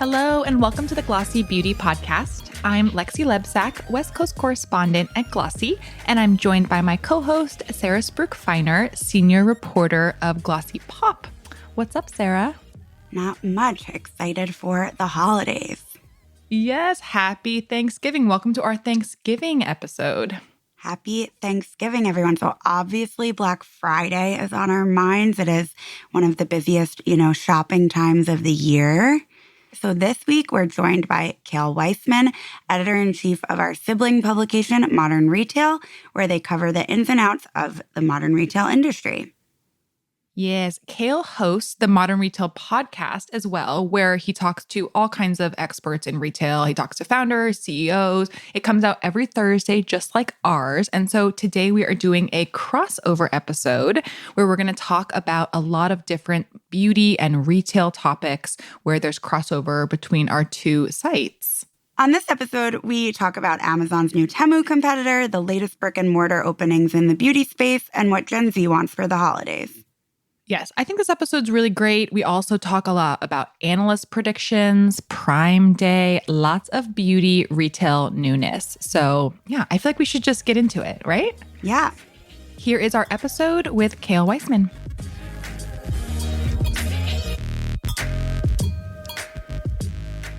Hello, and welcome to the Glossy Beauty Podcast. I'm Lexy Lebsack, West Coast correspondent at Glossy, and I'm joined by my co-host, Sara Spruch-Feiner, senior reporter of Glossy Pop. What's up, Sara? Not much. Excited for the holidays. Yes, happy Thanksgiving. Welcome to our Thanksgiving episode. Happy Thanksgiving, everyone. So obviously Black Friday is on our minds. It is one of the busiest, shopping times of the year. So this week we're joined by Cale Weissman, editor-in-chief of our sibling publication, Modern Retail, where they cover the ins and outs of the modern retail industry. Yes, Cale hosts the Modern Retail Podcast as well, where he talks to all kinds of experts in retail. He talks to founders, CEOs. It comes out every Thursday, just like ours. And so today we are doing a crossover episode where we're going to talk about a lot of different beauty and retail topics where there's crossover between our two sites. On this episode, we talk about Amazon's new Temu competitor, the latest brick and mortar openings in the beauty space, and what Gen Z wants for the holidays. Yes, I think this episode's really great. We also talk a lot about analyst predictions, Prime Day, lots of beauty retail newness. So yeah, I feel like we should just get into it, right? Yeah. Here is our episode with Cale Weissman.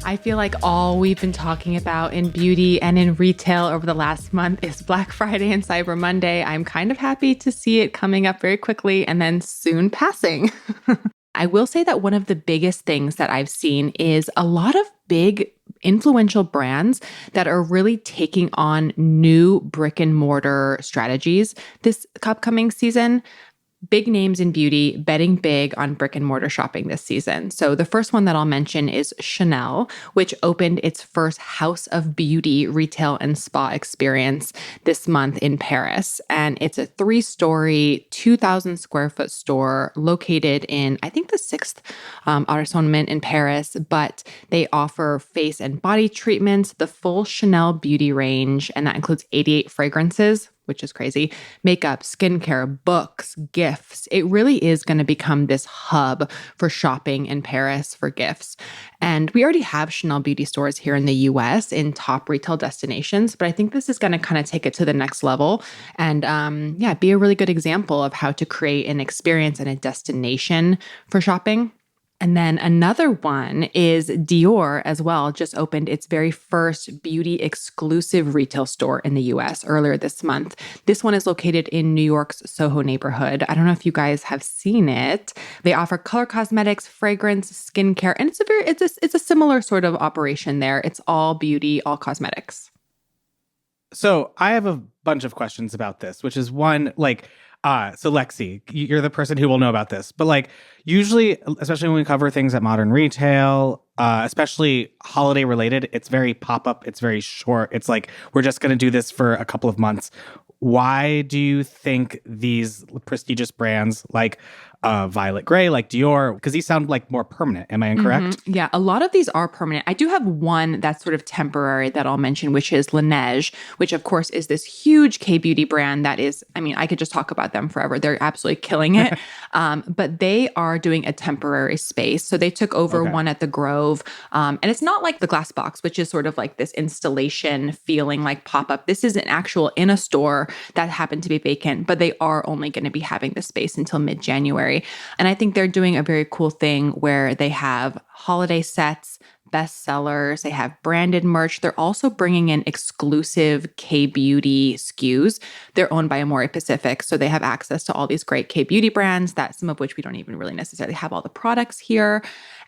I feel like all we've been talking about in beauty and in retail over the last month is Black Friday and Cyber Monday. I'm kind of happy to see it coming up very quickly and then soon passing. I will say that one of the biggest things that I've seen is a lot of big influential brands that are really taking on new brick and mortar strategies this upcoming season. Big names in beauty betting big on brick and mortar shopping this season. So the first one that I'll mention is Chanel, which opened its first House of Beauty retail and spa experience this month in Paris. And it's a 3-story, 2,000 square foot store located in, I think, the 6th arrondissement in Paris. But they offer face and body treatments, the full Chanel beauty range, and that includes 88 fragrances, which is crazy, makeup, skincare, books, gifts. It really is going to become this hub for shopping in Paris for gifts. And we already have Chanel beauty stores here in the US in top retail destinations, but I think this is going to kind of take it to the next level and be a really good example of how to create an experience and a destination for shopping. And then another one is Dior as well, just opened its very first beauty exclusive retail store in the US earlier this month. This one is located in New York's Soho neighborhood. I don't know if you guys have seen it. They offer color cosmetics, fragrance, skincare, and it's a similar sort of operation there. It's all beauty, all cosmetics. So I have a bunch of questions about this, which is one, so Lexy, you're the person who will know about this, but usually, especially when we cover things at Modern Retail, especially holiday related, it's very pop-up, it's very short. It's we're just going to do this for a couple of months. Why do you think these prestigious brands like Violet Grey, like Dior, because these sound like more permanent. Am I incorrect? Mm-hmm. Yeah, a lot of these are permanent. I do have one that's sort of temporary that I'll mention, which is Laneige, which of course is this huge K-beauty brand that is, I could just talk about them forever. They're absolutely killing it. But they are doing a temporary space. So they took over one at the Grove. And it's not like the Glass Box, which is sort of like this installation feeling like pop-up. This is an actual in a store that happened to be vacant, but they are only going to be having the space until mid-January. And I think they're doing a very cool thing where they have holiday sets, bestsellers, they have branded merch. They're also bringing in exclusive K-beauty SKUs. They're owned by Amore Pacific, so they have access to all these great K-beauty brands, that some of which we don't even really necessarily have all the products here.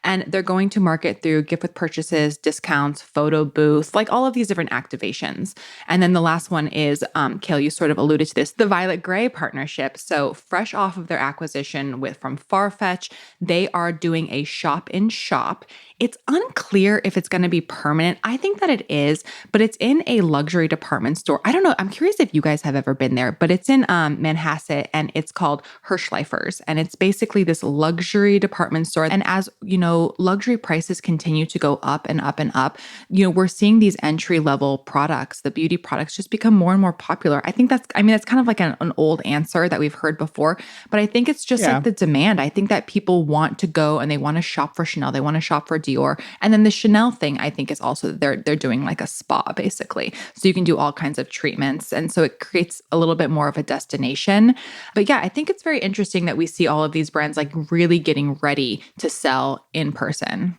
And they're going to market through gift with purchases, discounts, photo booth, all of these different activations. And then the last one is, Cale, you sort of alluded to this, the Violet Grey partnership. So fresh off of their acquisition from Farfetch, they are doing a shop-in-shop. It's unclear if it's going to be permanent. I think that it is, but it's in a luxury department store. I don't know. I'm curious if you guys have ever been there, but it's in Manhasset and it's called Hirschleifer's. And it's basically this luxury department store. And as you know, luxury prices continue to go up and up and up, we're seeing these entry level products, the beauty products, just become more and more popular. I think that's kind of like an old answer that we've heard before, but I think it's just like the demand. I think that people want to go and they want to shop for Chanel, they want to shop for Dior. And then the Chanel thing, I think, is also they're doing like a spa basically. So you can do all kinds of treatments. And so it creates a little bit more of a destination. But yeah, I think it's very interesting that we see all of these brands like really getting ready to sell in person.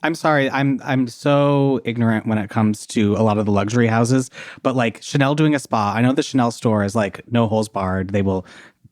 I'm sorry, I'm so ignorant when it comes to a lot of the luxury houses, but like Chanel doing a spa, I know the Chanel store is like no holes barred. They will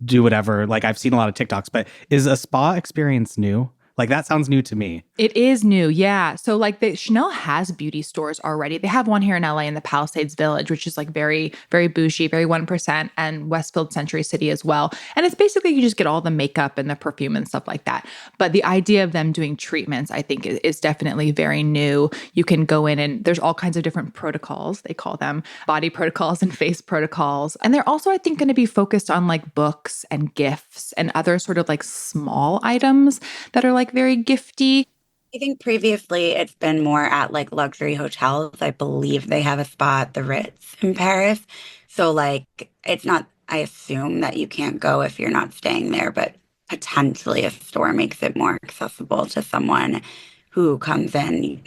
do whatever. Like I've seen a lot of TikToks, but is a spa experience new? Like that sounds new to me. It is new, yeah. So like Chanel has beauty stores already. They have one here in LA in the Palisades Village, which is like very, very bougie, very 1%, and Westfield Century City as well. And it's basically you just get all the makeup and the perfume and stuff like that. But the idea of them doing treatments, I think, is definitely very new. You can go in and there's all kinds of different protocols. They call them body protocols and face protocols. And they're also, I think, going to be focused on like books and gifts and other sort of like small items that are like very gifty. I think previously it's been more at like luxury hotels. I believe they have a spa at the Ritz in Paris. So like it's not, I assume that you can't go if you're not staying there, but potentially a store makes it more accessible to someone who comes in,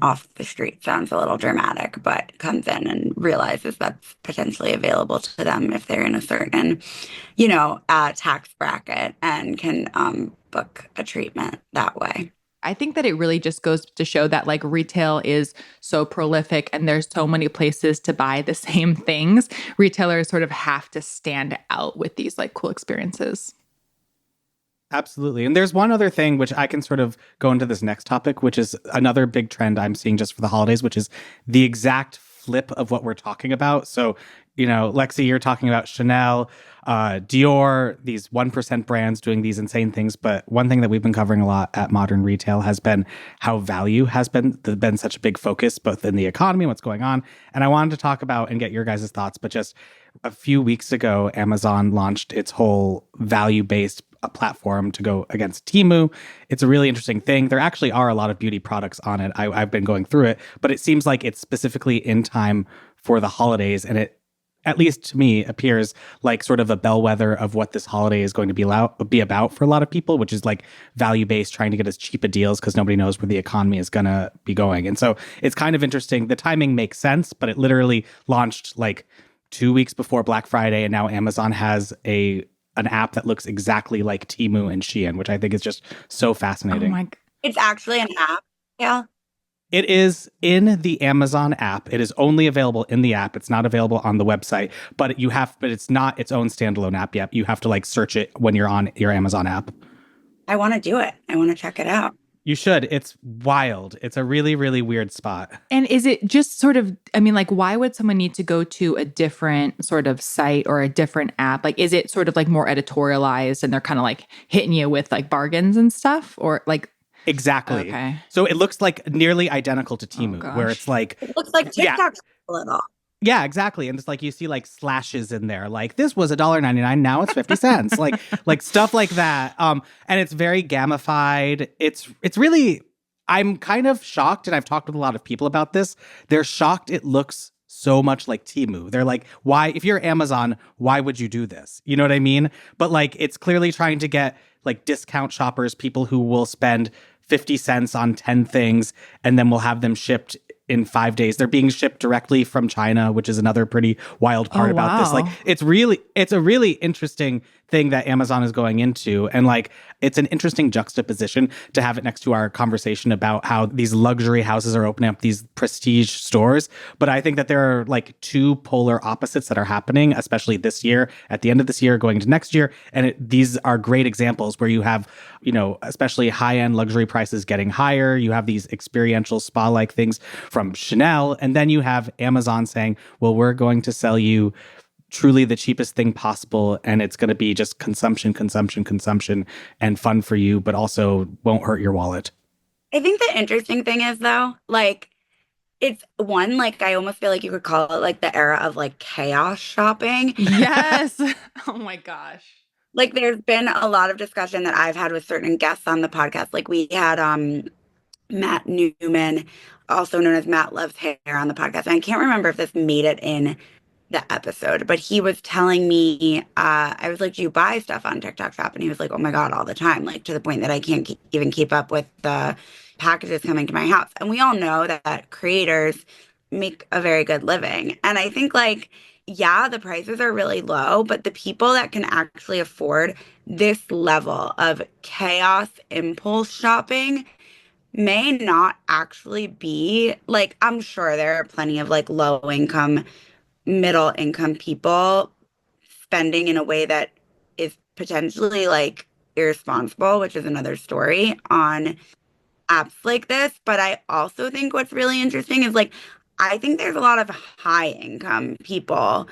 off the street sounds a little dramatic, but comes in and realizes that's potentially available to them if they're in a certain, tax bracket and can book a treatment that way. I think that it really just goes to show that like retail is so prolific and there's so many places to buy the same things. Retailers sort of have to stand out with these like cool experiences. Absolutely. And there's one other thing which I can sort of go into this next topic, which is another big trend I'm seeing just for the holidays, which is the exact flip of what we're talking about. So, Lexy, you're talking about Chanel, Dior, these 1% brands doing these insane things. But one thing that we've been covering a lot at Modern Retail has been how value has been such a big focus, both in the economy and what's going on. And I wanted to talk about and get your guys' thoughts. But just a few weeks ago, Amazon launched its whole value-based platform to go against Temu. It's a really interesting thing. There actually are a lot of beauty products on it. I've been going through it, but it seems like it's specifically in time for the holidays. And it, at least to me, appears like sort of a bellwether of what this holiday is going to be about for a lot of people, which is like value-based, trying to get as cheap a deals because nobody knows where the economy is going to be going. And so it's kind of interesting. The timing makes sense, but it literally launched like 2 weeks before Black Friday. And now Amazon has an app that looks exactly like Temu and Shein, which I think is just so fascinating. Oh my! It's actually an app. Yeah. It is in the Amazon app. It is only available in the app. It's not available on the website, but it's not its own standalone app yet. You have to like search it when you're on your Amazon app. I want to do it. I want to check it out. You should. It's wild. It's a really, really weird spot. And is it just sort of, why would someone need to go to a different sort of site or a different app? Like, is it sort of like more editorialized and they're kind of like hitting you with like bargains and stuff, or like? Exactly. Okay. So it looks like nearly identical to Temu, where it's like. It looks like TikTok's a little. Yeah, exactly. And it's like you see like slashes in there. Like this was $1.99, now it's 50 cents. like stuff like that. And it's very gamified. It's really, I'm kind of shocked, and I've talked with a lot of people about this. They're shocked it looks so much like Temu. They're like, why, if you're Amazon, why would you do this? You know what I mean? But like it's clearly trying to get like discount shoppers, people who will spend 50 cents on 10 things and then we'll have them shipped in 5 days. They're being shipped directly from China, which is another pretty wild part about this. Like it's a really interesting thing that Amazon is going into. And like, it's an interesting juxtaposition to have it next to our conversation about how these luxury houses are opening up these prestige stores. But I think that there are like two polar opposites that are happening, especially this year, at the end of this year, going into next year. And these are great examples where you have, especially high-end luxury prices getting higher. You have these experiential spa-like things from Chanel. And then you have Amazon saying, well, we're going to sell you truly the cheapest thing possible, and it's going to be just consumption, and fun for you, but also won't hurt your wallet. I think the interesting thing is, though, like, it's one, like, I almost feel like you could call it, like, the era of, like, chaos shopping. Yes. Oh, my gosh. Like there's been a lot of discussion that I've had with certain guests on the podcast. Like we had Matt Newman, also known as Matt Loves Hair, on the podcast. And I can't remember if this made it in the episode, but he was telling me, I was like, do you buy stuff on TikTok Shop? And he was like, oh my God, all the time, like to the point that I can't even keep up with the packages coming to my house. And we all know that creators make a very good living. And I think like, yeah, the prices are really low, but the people that can actually afford this level of chaos impulse shopping may not actually be like, I'm sure there are plenty of like low income, middle income people spending in a way that is potentially like irresponsible, which is another story on apps like this. But I also think what's really interesting is like, I think there's a lot of high income people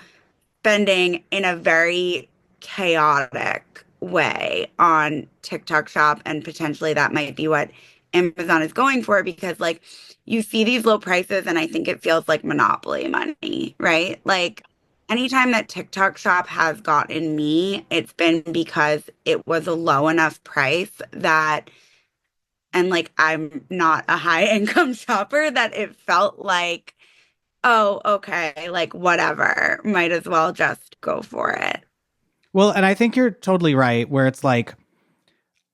spending in a very chaotic way on TikTok Shop. And potentially that might be what Amazon is going for, because like you see these low prices and I think it feels like monopoly money, right? Like anytime that TikTok Shop has gotten me, it's been because it was a low enough price that, and like I'm not a high income shopper, that it felt like, oh, okay, like whatever, might as well just go for it. Well, and I think you're totally right, where it's like,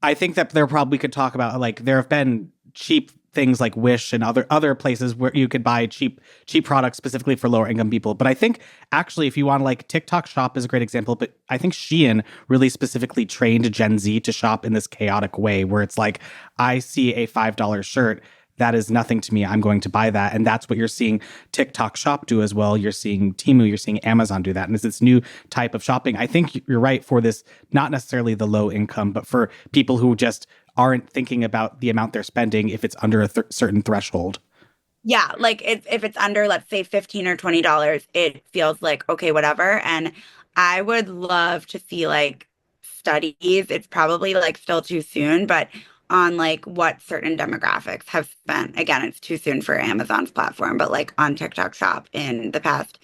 I think that there probably could talk about like there have been cheap things like Wish and other places where you could buy cheap products specifically for lower income people. But I think actually if you want to like TikTok Shop is a great example, but I think Shein really specifically trained Gen Z to shop in this chaotic way where it's like, I see a $5 shirt. That is nothing to me. I'm going to buy that. And that's what you're seeing TikTok Shop do as well. You're seeing Temu, you're seeing Amazon do that. And it's this new type of shopping. I think you're right for this, not necessarily the low income, but for people who just aren't thinking about the amount they're spending if it's under a certain threshold. Yeah, like if it's under, let's say, $15 or $20, it feels like, okay, whatever. And I would love to see like studies. It's probably like still too soon, but on like what certain demographics have spent. Again, it's too soon for Amazon's platform, but like on TikTok Shop in the past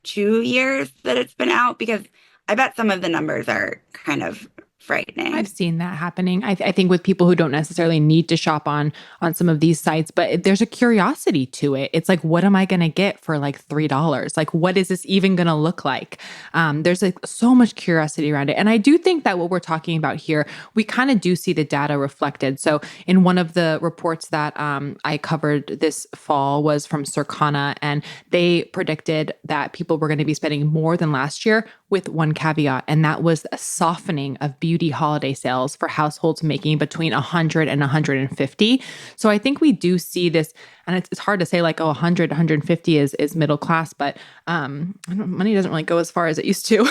2 years that it's been out, because I bet some of the numbers are kind of frightening. I've seen that happening. I think with people who don't necessarily need to shop on some of these sites, but there's a curiosity to it. It's like, what am I going to get for like $3? Like, what is this even going to look like? There's like so much curiosity around it. And I do think that what we're talking about here, we kind of do see the data reflected. So in one of the reports that I covered this fall was from Circana, and they predicted that people were going to be spending more than last year, with one caveat, and that was a softening of beauty holiday sales for households making between 100 and 150. So I think we do see this, and it's hard to say like, oh, 100, 150 is middle class, but money doesn't really go as far as it used to.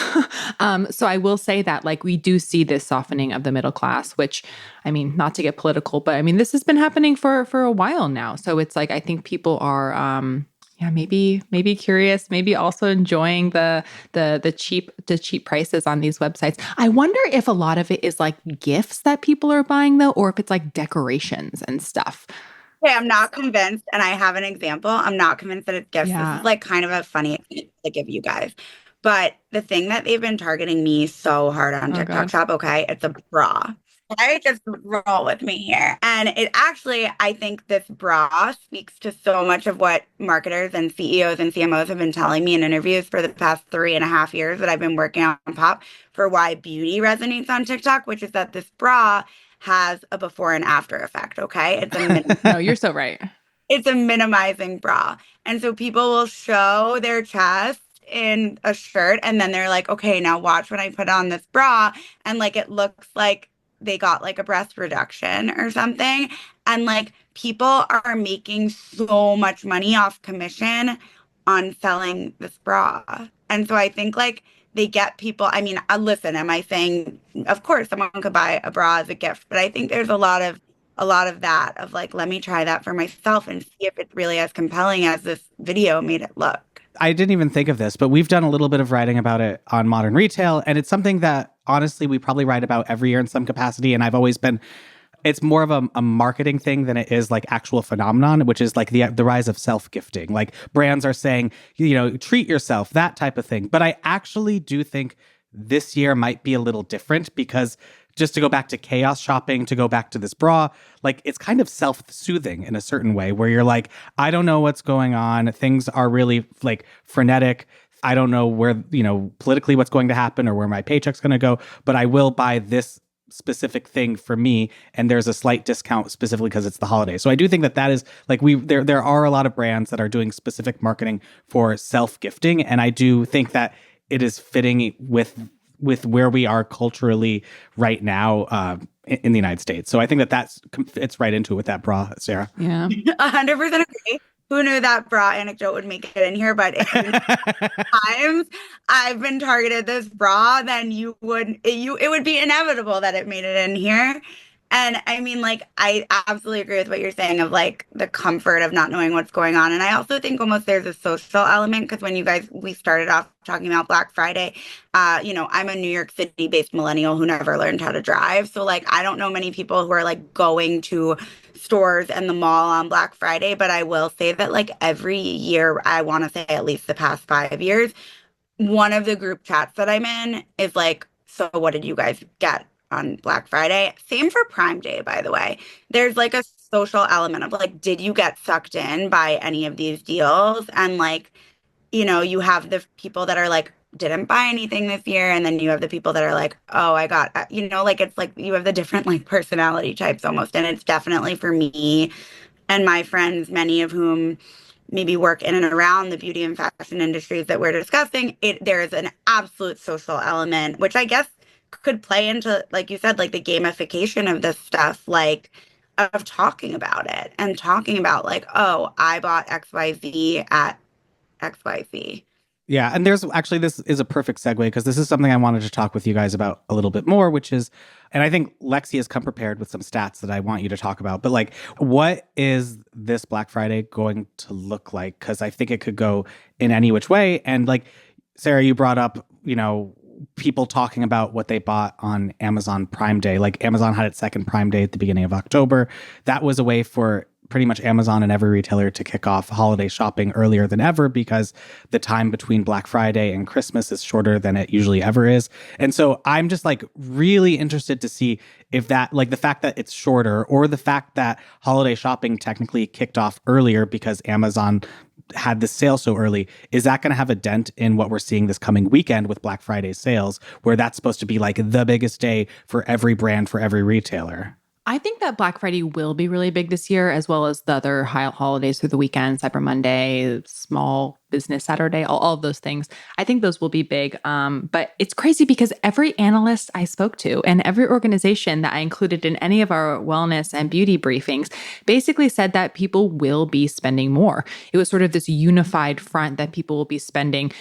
So I will say that like we do see this softening of the middle class, which, I mean, not to get political, but I mean, this has been happening for a while now. So it's like, I think people are, maybe curious, maybe also enjoying the cheap prices on these websites. I wonder if a lot of it is like gifts that people are buying though, or if it's like decorations and stuff. Okay, I'm not convinced, and I have an example. I'm not convinced that it's gifts. Yeah. This is like kind of a funny example to give you guys. But the thing that they've been targeting me so hard on TikTok Shop, okay, it's a bra. I just roll with me here. And it actually, I think this bra speaks to so much of what marketers and CEOs and CMOs have been telling me in interviews for the past 3.5 years that I've been working on Pop, for why beauty resonates on TikTok, which is that this bra has a before and after effect, okay? It's a No, you're so right. It's a minimizing bra. And so people will show their chest in a shirt, and then they're like, okay, now watch when I put on this bra, and like it looks like they got like a breast reduction or something. And like people are making so much money off commission on selling this bra. And so I think like they get people, I mean, listen, am I saying, of course someone could buy a bra as a gift, but I think there's a lot of that of like, let me try that for myself and see if it's really as compelling as this video made it look. I didn't even think of this, but we've done a little bit of writing about it on Modern Retail, and it's something that honestly we probably write about every year in some capacity. And I've always been, it's more of a marketing thing than it is like actual phenomenon, which is like the rise of self-gifting. Like brands are saying, treat yourself, that type of thing. But I actually do think this year might be a little different because just to go back to chaos shopping, to go back to this bra, like it's kind of self-soothing in a certain way where you're like, I don't know what's going on. Things are really like frenetic. I don't know where, politically what's going to happen or where my paycheck's going to go, but I will buy this specific thing for me, and there's a slight discount specifically because it's the holiday. So I do think that is like there are a lot of brands that are doing specific marketing for self-gifting, and I do think that it is fitting with where we are culturally right now in the United States. So I think that it's right into it with that bra, Sarah. Yeah. 100% agree. Who knew that bra anecdote would make it in here? But if times I've been targeted this bra, then it would be inevitable that it made it in here. And I mean, like, I absolutely agree with what you're saying of like the comfort of not knowing what's going on. And I also think almost there's a social element because when we started off talking about Black Friday, I'm a New York City based millennial who never learned how to drive. So like, I don't know many people who are like going to stores and the mall on Black Friday, but I will say that like every year, I want to say at least the past 5 years, one of the group chats that I'm in is like, so what did you guys get on Black Friday? Same for Prime Day, by the way. There's like a social element of like, did you get sucked in by any of these deals? And like, you have the people that are like, didn't buy anything this year. And then you have the people that are like, oh, I got, like it's like you have the different like personality types almost. And it's definitely for me and my friends, many of whom maybe work in and around the beauty and fashion industries that we're discussing, there is an absolute social element, which I guess could play into, like you said, like the gamification of this stuff, like of talking about it and talking about like, oh, I bought XYZ at XYZ. Yeah, and this is a perfect segue because this is something I wanted to talk with you guys about a little bit more, which is, and I think Lexy has come prepared with some stats that I want you to talk about, but like, what is this Black Friday going to look like? Because I think it could go in any which way. And like, Sarah, you brought up, people talking about what they bought on Amazon Prime Day. Like Amazon had its second Prime Day at the beginning of October. That was a way for pretty much Amazon and every retailer to kick off holiday shopping earlier than ever because the time between Black Friday and Christmas is shorter than it usually ever is. And so I'm just like really interested to see if that, like the fact that it's shorter or the fact that holiday shopping technically kicked off earlier because Amazon had this sale so early, is that going to have a dent in what we're seeing this coming weekend with Black Friday sales, where that's supposed to be like the biggest day for every brand, for every retailer? I think that Black Friday will be really big this year, as well as the other holidays through the weekend, Cyber Monday, Small Business Saturday, all of those things. I think those will be big. But it's crazy because every analyst I spoke to and every organization that I included in any of our wellness and beauty briefings basically said that people will be spending more. It was sort of this unified front that people will be spending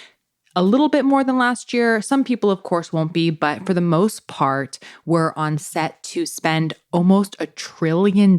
a little bit more than last year. Some people, of course, won't be, but for the most part, we're on set to spend almost $1 trillion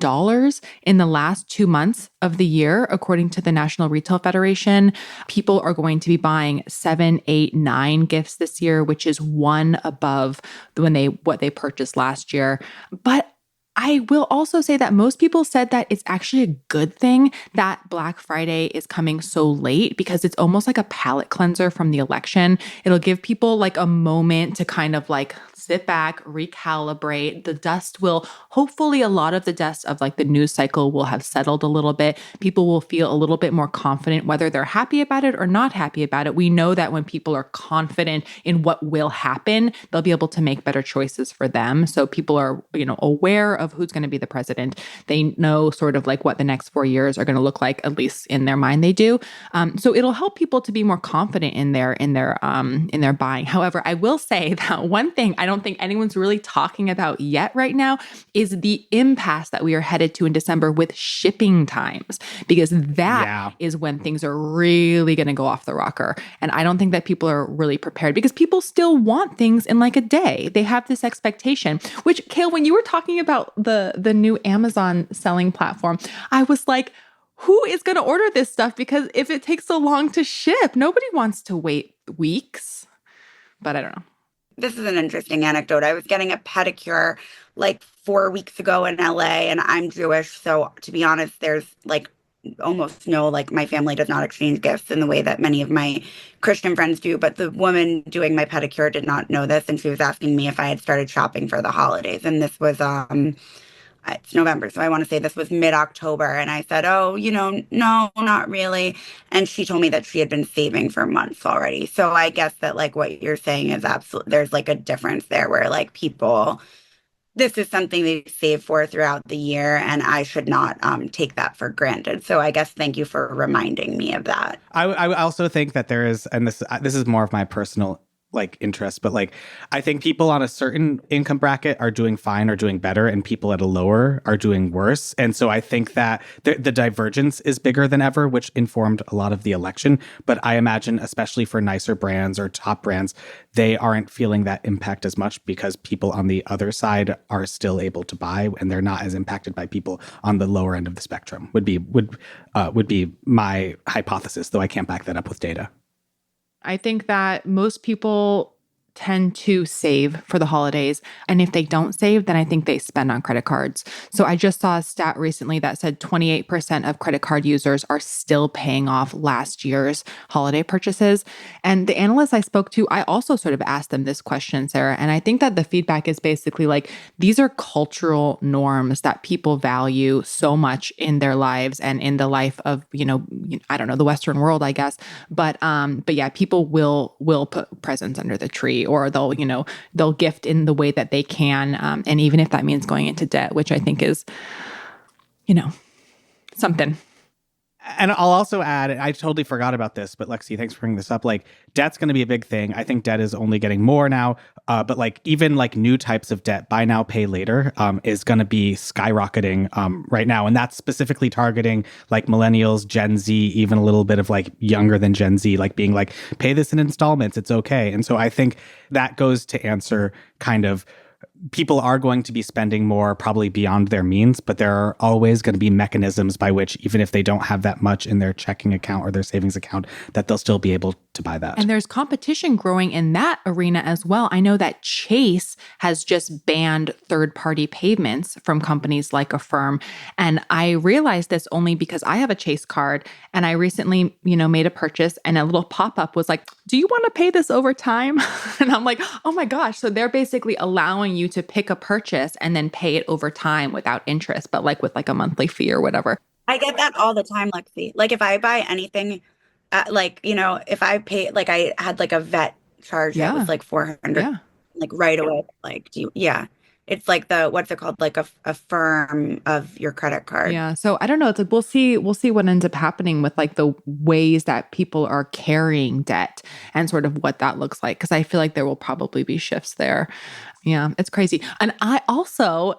in the last 2 months of the year, according to the National Retail Federation. People are going to be buying 7, 8, 9 gifts this year, which is one above what they purchased last year. But I will also say that most people said that it's actually a good thing that Black Friday is coming so late because it's almost like a palate cleanser from the election. It'll give people like a moment to kind of like sit back, recalibrate. The dust will, hopefully a lot of the dust of like the news cycle will have settled a little bit. People will feel a little bit more confident whether they're happy about it or not happy about it. We know that when people are confident in what will happen, they'll be able to make better choices for them. So people are, aware of who's going to be the president. They know sort of like what the next 4 years are going to look like, at least in their mind they do. So it'll help people to be more confident in their buying. However, I will say that one thing I don't think anyone's really talking about yet right now is the impasse that we are headed to in December with shipping times, because that is when things are really going to go off the rocker. And I don't think that people are really prepared because people still want things in like a day. They have this expectation, which, Cale, when you were talking about the new Amazon selling platform, I was like, who is going to order this stuff? Because if it takes so long to ship, nobody wants to wait weeks. But I don't know. This is an interesting anecdote. I was getting a pedicure like 4 weeks ago in LA, and I'm Jewish. So to be honest, there's like almost no, like my family does not exchange gifts in the way that many of my Christian friends do. But the woman doing my pedicure did not know this, and she was asking me if I had started shopping for the holidays. And this was it's November, so I want to say this was mid-October. And I said, oh, no, not really. And she told me that she had been saving for months already. So I guess that like what you're saying is absolutely, there's like a difference there where like people, this is something they save for throughout the year, and I should not take that for granted. So I guess thank you for reminding me of that. I also think that there is, and this is more of my personal like interest, but like I think people on a certain income bracket are doing fine or doing better, and people at a lower are doing worse. And so I think that the divergence is bigger than ever, which informed a lot of the election. But I imagine, especially for nicer brands or top brands, they aren't feeling that impact as much because people on the other side are still able to buy, and they're not as impacted by people on the lower end of the spectrum. Would be my hypothesis, though I can't back that up with data. I think that most people tend to save for the holidays. And if they don't save, then I think they spend on credit cards. So I just saw a stat recently that said 28% of credit card users are still paying off last year's holiday purchases. And the analysts I spoke to, I also sort of asked them this question, Sarah. And I think that the feedback is basically like, these are cultural norms that people value so much in their lives and in the life of, I don't know, the Western world, I guess. But yeah, people will put presents under the tree, or they'll gift in the way that they can. And even if that means going into debt, which I think is, something. And I'll also add, I totally forgot about this, but Lexy, thanks for bringing this up. Like, debt's going to be a big thing. I think debt is only getting more now. But like even like new types of debt, buy now, pay later, is going to be skyrocketing right now. And that's specifically targeting like millennials, Gen Z, even a little bit of like younger than Gen Z, like being like, pay this in installments. It's okay. And so I think that goes to answer kind of, people are going to be spending more probably beyond their means, but there are always going to be mechanisms by which, even if they don't have that much in their checking account or their savings account, that they'll still be able to buy that. And there's competition growing in that arena as well. I know that Chase has just banned third-party payments from companies like Affirm. And I realized this only because I have a Chase card, and I recently, made a purchase, and a little pop-up was like, do you want to pay this over time? And I'm like, oh my gosh. So they're basically allowing you to pick a purchase and then pay it over time without interest, but like with like a monthly fee or whatever. I get that all the time, Lexi. Like if I buy anything, if I pay, like I had like a vet charge that was like $400, like right away. Like, it's like what's it called? Like a firm of your credit card. Yeah. So I don't know. It's like, we'll see what ends up happening with like the ways that people are carrying debt and sort of what that looks like. Cause I feel like there will probably be shifts there. Yeah, it's crazy. And I also,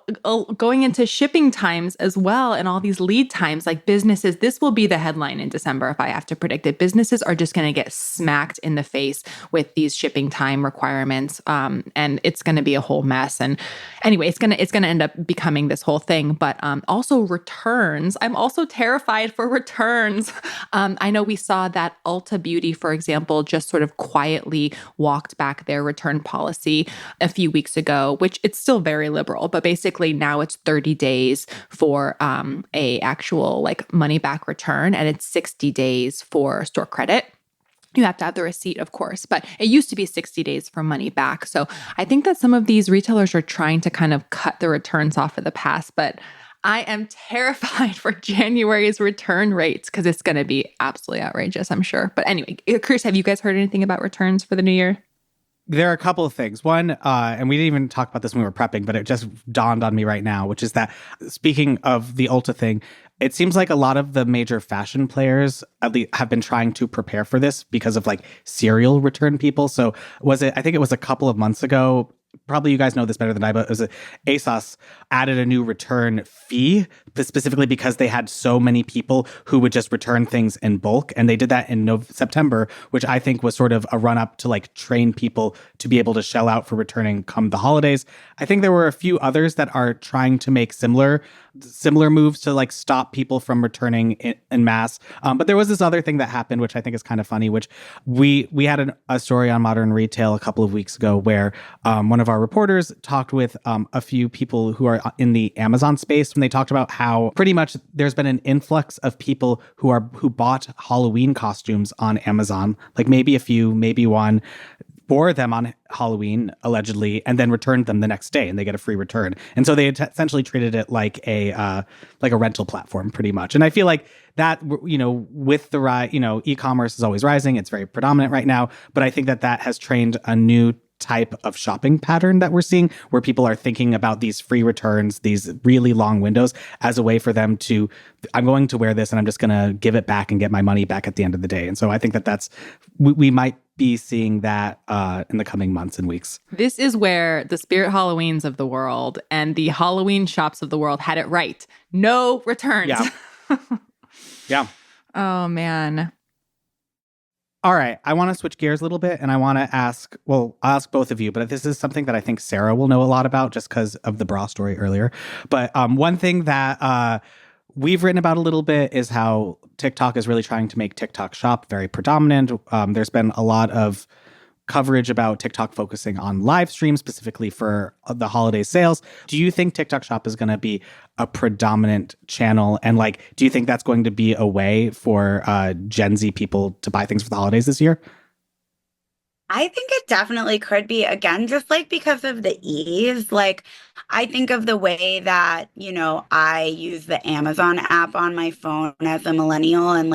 going into shipping times as well and all these lead times, like businesses, this will be the headline in December if I have to predict it. Businesses are just going to get smacked in the face with these shipping time requirements. And it's going to be a whole mess. And anyway, it's going to end up becoming this whole thing. But also returns. I'm also terrified for returns. I know we saw that Ulta Beauty, for example, just sort of quietly walked back their return policy a few weeks ago, which it's still very liberal, but basically now it's 30 days for a actual like money back return, and it's 60 days for store credit. You have to have the receipt, of course, but it used to be 60 days for money back. So I think that some of these retailers are trying to kind of cut the returns off of the past, but I am terrified for January's return rates because it's going to be absolutely outrageous, I'm sure. But anyway, Chris, have you guys heard anything about returns for the new year? There are a couple of things. One, and we didn't even talk about this when we were prepping, but it just dawned on me right now, which is that speaking of the Ulta thing, it seems like a lot of the major fashion players at least have been trying to prepare for this because of like serial return people. So I think it was a couple of months ago, probably you guys know this better than I, but it was ASOS added a new return fee specifically because they had so many people who would just return things in bulk. And they did that in September, which I think was sort of a run up to like train people to be able to shell out for returning come the holidays. I think there were a few others that are trying to make similar moves to like stop people from returning in mass. But there was this other thing that happened, which I think is kind of funny, which we had a story on Modern Retail a couple of weeks ago where one of our reporters talked with a few people who are in the Amazon space when they talked about how pretty much there's been an influx of people who bought Halloween costumes on Amazon, like maybe a few, maybe one, wore them on Halloween allegedly, and then returned them the next day, and they get a free return. And so they essentially treated it like a rental platform, pretty much. And I feel like that, with the rise, e-commerce is always rising. It's very predominant right now, but I think that has trained a new type of shopping pattern that we're seeing, where people are thinking about these free returns, these really long windows, as a way for them to, I'm going to wear this and I'm just going to give it back and get my money back at the end of the day. And so I think we might be seeing that in the coming months and weeks. This is where the Spirit Halloweens of the world and the Halloween shops of the world had it right. No returns. Yeah. Yeah. Oh, man. All right. I want to switch gears a little bit, and I want to I'll ask both of you, but this is something that I think Sara will know a lot about just because of the bra story earlier. But one thing that we've written about a little bit is how TikTok is really trying to make TikTok Shop very predominant. There's been a lot of coverage about TikTok focusing on live streams specifically for the holiday sales. Do you think TikTok Shop is going to be a predominant channel? And do you think that's going to be a way for Gen Z people to buy things for the holidays this year? I think it definitely could be, again, just because of the ease. I think of the way that, I use the Amazon app on my phone as a millennial, and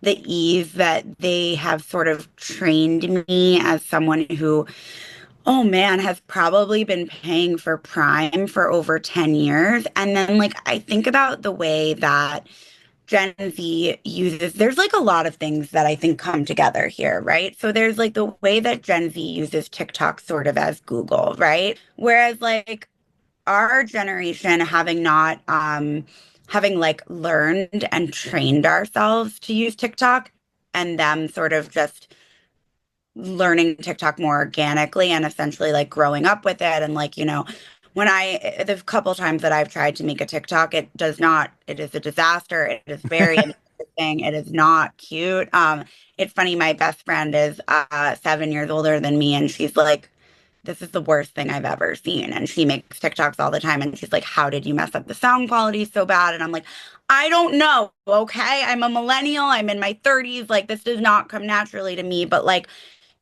the ease that they have sort of trained me as someone who, oh man, has probably been paying for Prime for over 10 years. And then I think about the way that Gen Z uses, there's a lot of things that I think come together here, right? So there's the way that Gen Z uses TikTok sort of as Google, right? Whereas our generation, having not learned and trained ourselves to use TikTok, and them sort of just learning TikTok more organically and essentially growing up with it. And when the couple times that I've tried to make a TikTok, it is a disaster. It is very embarrassing. It is not cute. It's funny. My best friend is 7 years older than me, and she's like, this is the worst thing I've ever seen. And she makes TikToks all the time. And she's like, how did you mess up the sound quality so bad? And I'm like, I don't know. Okay. I'm a millennial. I'm in my 30s. This does not come naturally to me. But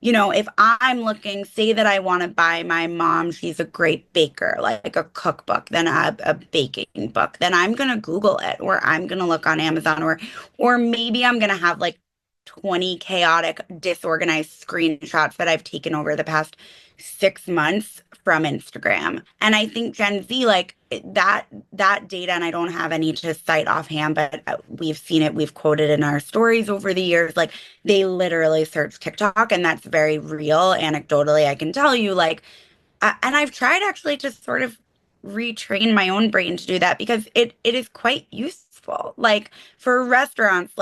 if I'm looking, say that I want to buy my mom, she's a great baker, a cookbook, then a baking book, then I'm going to Google it, or I'm going to look on Amazon, or maybe I'm going to have 20 chaotic, disorganized screenshots that I've taken over the past 6 months from Instagram. And I think Gen Z, that data, and I don't have any to cite offhand, but we've seen it, we've quoted in our stories over the years, they literally search TikTok, and that's very real. Anecdotally, I can tell you, and I've tried actually to sort of retrain my own brain to do that, because it is quite useful. For restaurants,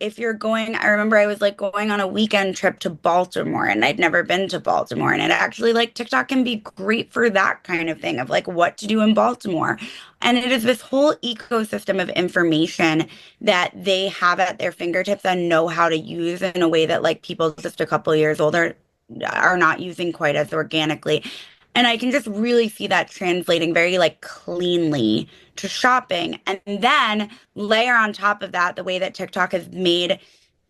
if you're going, I remember I was going on a weekend trip to Baltimore, and I'd never been to Baltimore. And it actually TikTok can be great for that kind of thing of what to do in Baltimore. And it is this whole ecosystem of information that they have at their fingertips and know how to use in a way that people just a couple years older are not using quite as organically. And I can just really see that translating very cleanly to shopping. And then layer on top of that the way that TikTok has made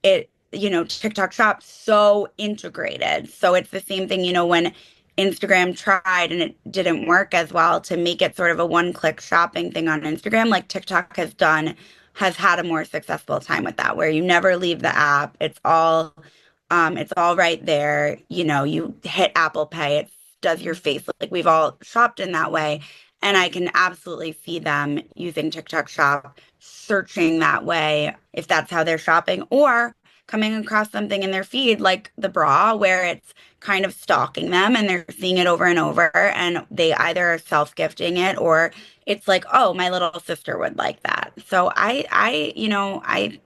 it, TikTok Shop so integrated. So it's the same thing, when Instagram tried and it didn't work as well to make it sort of a one-click shopping thing on Instagram, TikTok has had a more successful time with that, where you never leave the app. It's all right there. You hit Apple Pay, it does your face. We've all shopped in that way. And I can absolutely see them using TikTok Shop, searching that way, if that's how they're shopping, or coming across something in their feed like the bra, where it's kind of stalking them and they're seeing it over and over, and they either are self-gifting it, or it's oh, my little sister would like that. So my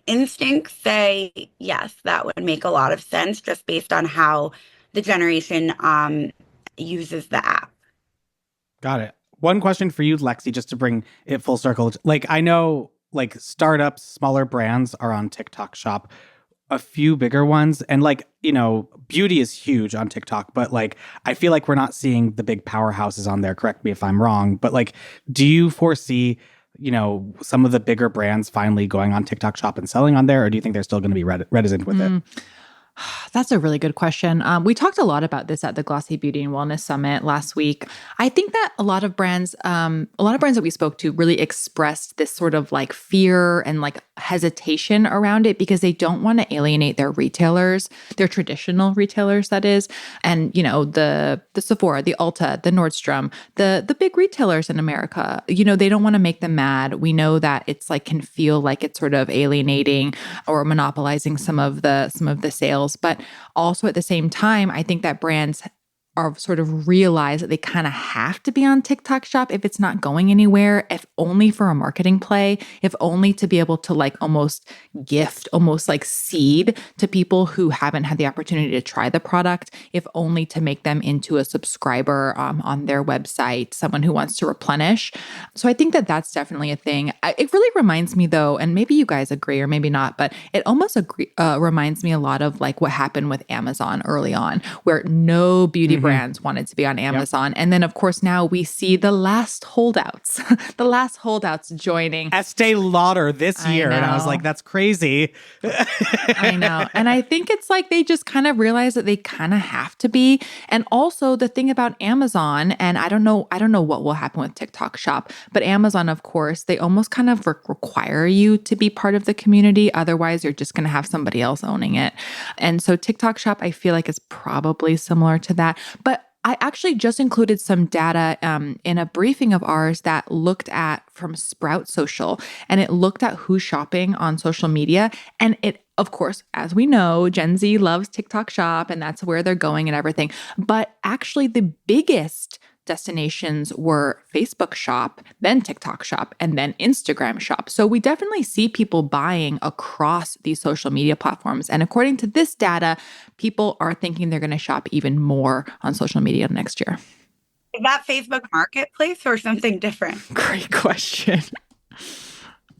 instincts say yes, that would make a lot of sense, just based on how the generation uses the app. Got it. One question for you, Lexy, just to bring it full circle. I know startups, smaller brands are on TikTok Shop. a few bigger ones. And like, beauty is huge on TikTok, but like, I feel like we're not seeing the big powerhouses on there. Correct me if I'm wrong. But like, do you foresee, some of the bigger brands finally going on TikTok Shop and selling on there? Or do you think they're still going to be reticent with it? That's a really good question. We talked a lot about this at the Glossy Beauty and Wellness Summit last week. I think that a lot of brands that we spoke to really expressed this sort of like fear and like hesitation around it because they don't want to alienate their retailers, their traditional retailers, that is. And, the Sephora, the Ulta, the Nordstrom, the big retailers in America, they don't want to make them mad. We know that it's like can feel like it's sort of alienating or monopolizing some of the sales. But also at the same time, I think that brands are sort of realize that they kind of have to be on TikTok Shop if it's not going anywhere, if only for a marketing play, if only to be able to like almost gift, almost like seed to people who haven't had the opportunity to try the product, if only to make them into a subscriber on their website, someone who wants to replenish. So I think that that's definitely a thing. It really reminds me though, and maybe you guys agree or maybe not, but it almost reminds me a lot of like what happened with Amazon early on, where no beauty brands wanted to be on Amazon. Yep. And then, of course, now we see the last holdouts, joining. Estee Lauder this year. And I was like, that's crazy. I know. And I think it's like they just kind of realize that they kind of have to be. And also the thing about Amazon, and I don't know what will happen with TikTok Shop, but Amazon, of course, they almost kind of require you to be part of the community. Otherwise, you're just going to have somebody else owning it. And so TikTok Shop, I feel like is probably similar to that. But I actually just included some data in a briefing of ours that looked at from Sprout Social, and it looked at who's shopping on social media. And it, of course, as we know, Gen Z loves TikTok Shop and that's where they're going and everything. But actually the biggest destinations were Facebook Shop, then TikTok Shop, and then Instagram Shop. So we definitely see people buying across these social media platforms. And according to this data, people are thinking they're going to shop even more on social media next year. Is that Facebook Marketplace or something different? Great question.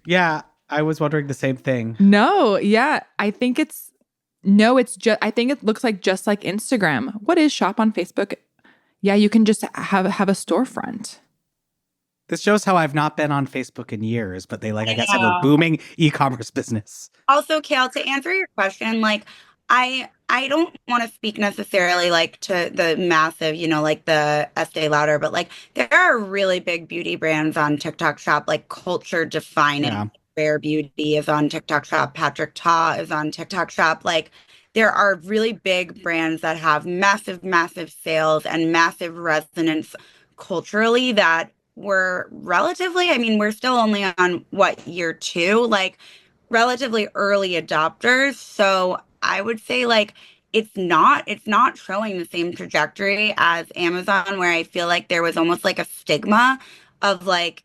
Yeah, I was wondering the same thing. No, yeah, I think it looks like just like Instagram. What is Shop on Facebook? Yeah, you can just have a storefront. This shows how I've not been on Facebook in years, but they I guess have a booming e-commerce business. Also, Cale, to answer your question, like I don't want to speak necessarily like to the massive, like the Estee Lauder, but like there are really big beauty brands on TikTok Shop, like Culture Defining. Yeah. Rare Beauty is on TikTok Shop. Patrick Ta is on TikTok Shop. Like there are really big brands that have massive, massive sales and massive resonance culturally that were relatively, we're still only on year 2, like relatively early adopters. So I would say like it's not showing the same trajectory as Amazon, where I feel like there was almost like a stigma of like,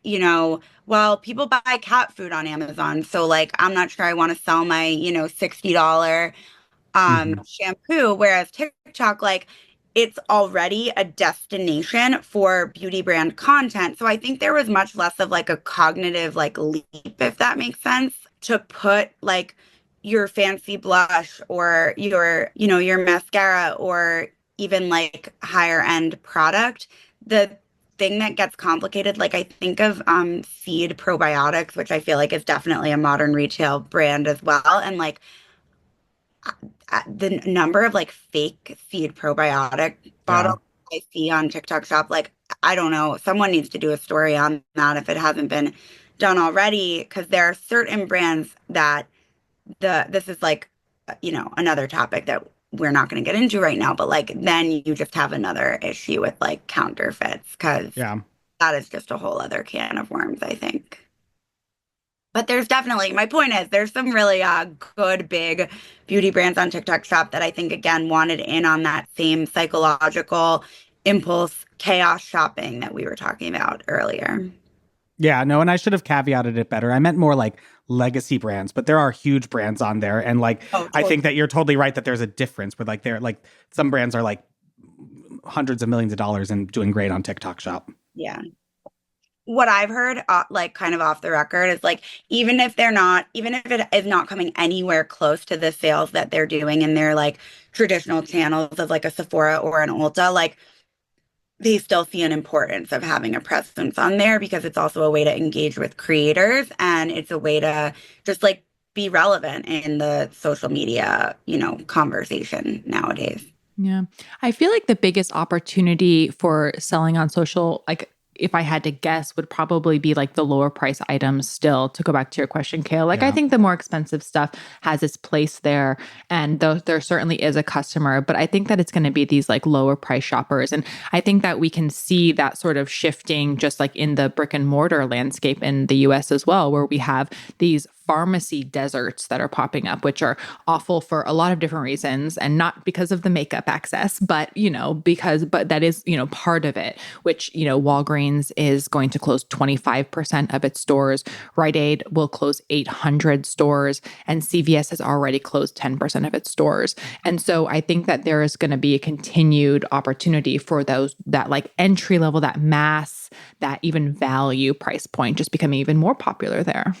well, people buy cat food on Amazon. So like, I'm not sure I want to sell my, $60 shampoo. Whereas TikTok, like it's already a destination for beauty brand content. So I think there was much less of like a cognitive like leap, if that makes sense, to put like your fancy blush or your mascara or even like higher end product. The thing that gets complicated, like I think of Seed Probiotics, which I feel like is definitely a modern retail brand as well. And like the number of like fake Seed probiotic bottles I see on TikTok Shop, like, I don't know, someone needs to do a story on that if it hasn't been done already, because there are certain brands that this is like, another topic that we're not going to get into right now, but like then you just have another issue with like counterfeits, because that is just a whole other can of worms, I think. But there's definitely, my point is, there's some really good big beauty brands on TikTok Shop that I think, again, wanted in on that same psychological impulse chaos shopping that we were talking about earlier. Yeah, no, and I should have caveated it better. I meant more like legacy brands, but there are huge brands on there. And like, totally. I think that you're totally right that there's a difference where like some brands are like hundreds of millions of dollars and doing great on TikTok Shop. Yeah. what I've heard, like kind of off the record, is like even if it is not coming anywhere close to the sales that they're doing in their like traditional channels of like a Sephora or an Ulta, like they still see an importance of having a presence on there because it's also a way to engage with creators and it's a way to just like be relevant in the social media, conversation nowadays. Yeah. I feel like the biggest opportunity for selling on social, like if I had to guess, would probably be like the lower price items still, to go back to your question, Cale. Like, I think the more expensive stuff has its place there. And there certainly is a customer, but I think that it's going to be these like lower price shoppers. And I think that we can see that sort of shifting just like in the brick and mortar landscape in the US as well, where we have these pharmacy deserts that are popping up, which are awful for a lot of different reasons, and not because of the makeup access, but but that is part of it. Which Walgreens is going to close 25% of its stores. Rite Aid will close 800 stores, and CVS has already closed 10% of its stores. And so I think that there is going to be a continued opportunity for those that like entry level, that mass, that even value price point just becoming even more popular there.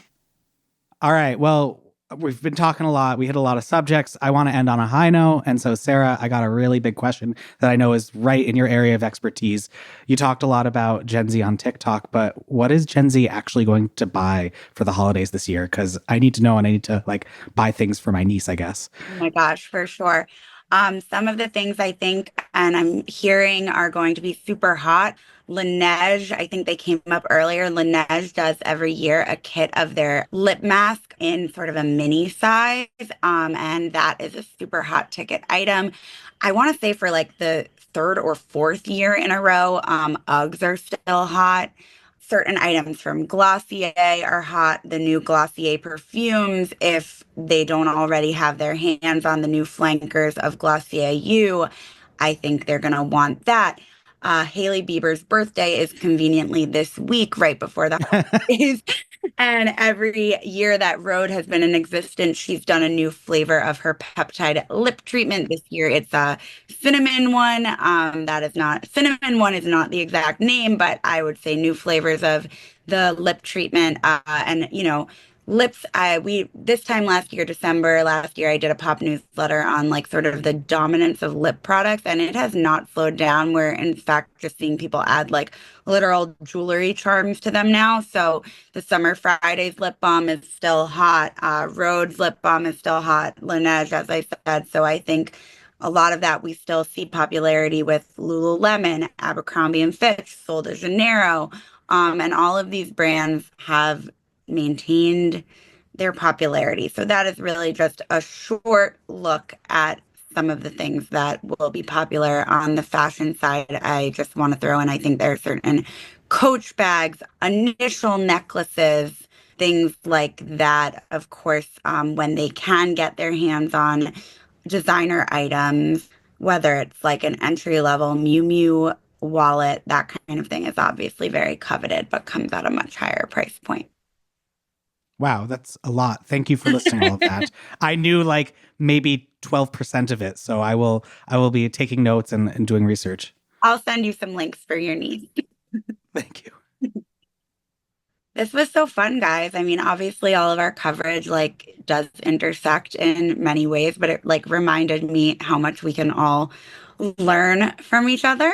All right. Well, we've been talking a lot. We hit a lot of subjects. I want to end on a high note. And so, Sara, I got a really big question that I know is right in your area of expertise. You talked a lot about Gen Z on TikTok, but what is Gen Z actually going to buy for the holidays this year? Because I need to know, and I need to like buy things for my niece, I guess. Oh my gosh, for sure. Some of the things I think and I'm hearing are going to be super hot. Laneige, I think they came up earlier. Laneige does every year a kit of their lip mask in sort of a mini size. And that is a super hot ticket item. I want to say for like the third or fourth year in a row, Uggs are still hot. Certain items from Glossier are hot. The new Glossier perfumes, if they don't already have their hands on the new flankers of Glossier U, I think they're going to want that. Hailey Bieber's birthday is conveniently this week, right before the holidays. And every year that Rhode has been in existence, she's done a new flavor of her peptide lip treatment. This year, it's a cinnamon one. Cinnamon one is not the exact name, but I would say new flavors of the lip treatment. Lips. This time last year, December last year, I did a pop newsletter on like sort of the dominance of lip products, and it has not slowed down. We're in fact just seeing people add like literal jewelry charms to them now. So the Summer Fridays lip balm is still hot. Rhode's lip balm is still hot. Laneige, as I said. So I think a lot of that we still see popularity with Lululemon, Abercrombie and Fitch, Sol de Janeiro, and all of these brands have maintained their popularity. So that is really just a short look at some of the things that will be popular on the fashion side. I just want to throw in, I think there are certain Coach bags, initial necklaces, things like that. Of course, when they can get their hands on designer items, whether it's like an entry level Miu Miu wallet, that kind of thing is obviously very coveted, but comes at a much higher price point. Wow, that's a lot. Thank you for listing all of that. I knew like maybe 12% of it. So I will be taking notes and doing research. I'll send you some links for your niece. Thank you. This was so fun, guys. I mean, obviously all of our coverage like does intersect in many ways, but it like reminded me how much we can all learn from each other.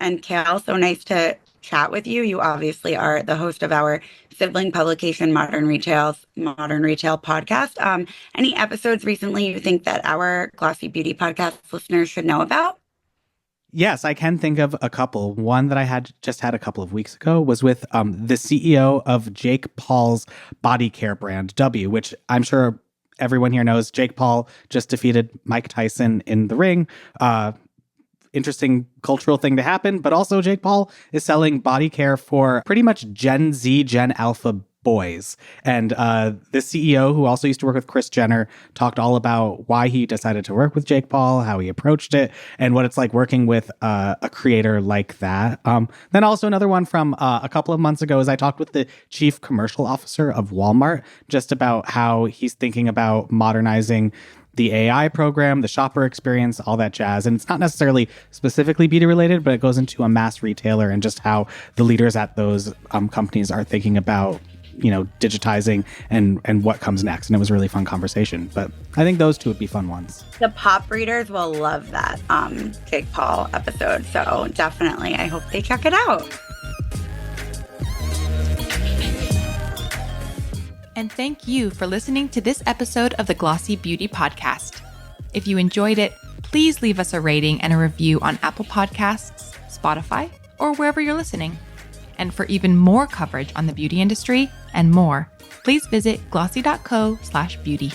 And Cale, so nice to chat with you. You obviously are the host of our sibling publication, Modern Retail podcast. Any episodes recently you think that our Glossy Beauty Podcast listeners should know about? Yes, I can think of a couple. One that I had a couple of weeks ago was with the CEO of Jake Paul's body care brand, W, which I'm sure everyone here knows. Jake Paul just defeated Mike Tyson in the ring. Interesting cultural thing to happen, but also Jake Paul is selling body care for pretty much Gen Z, Gen Alpha boys. And the CEO, who also used to work with Kris Jenner, talked all about why he decided to work with Jake Paul, how he approached it, and what it's like working with a creator like that. Then also another one from a couple of months ago is I talked with the chief commercial officer of Walmart just about how he's thinking about modernizing the AI program, the shopper experience, all that jazz. And it's not necessarily specifically beauty related, but it goes into a mass retailer and just how the leaders at those companies are thinking about, digitizing and what comes next. And it was a really fun conversation. But I think those two would be fun ones. The pop readers will love that Jake Paul episode. So definitely, I hope they check it out. And thank you for listening to this episode of the Glossy Beauty Podcast. If you enjoyed it, please leave us a rating and a review on Apple Podcasts, Spotify, or wherever you're listening. And for even more coverage on the beauty industry and more, please visit glossy.co/beauty.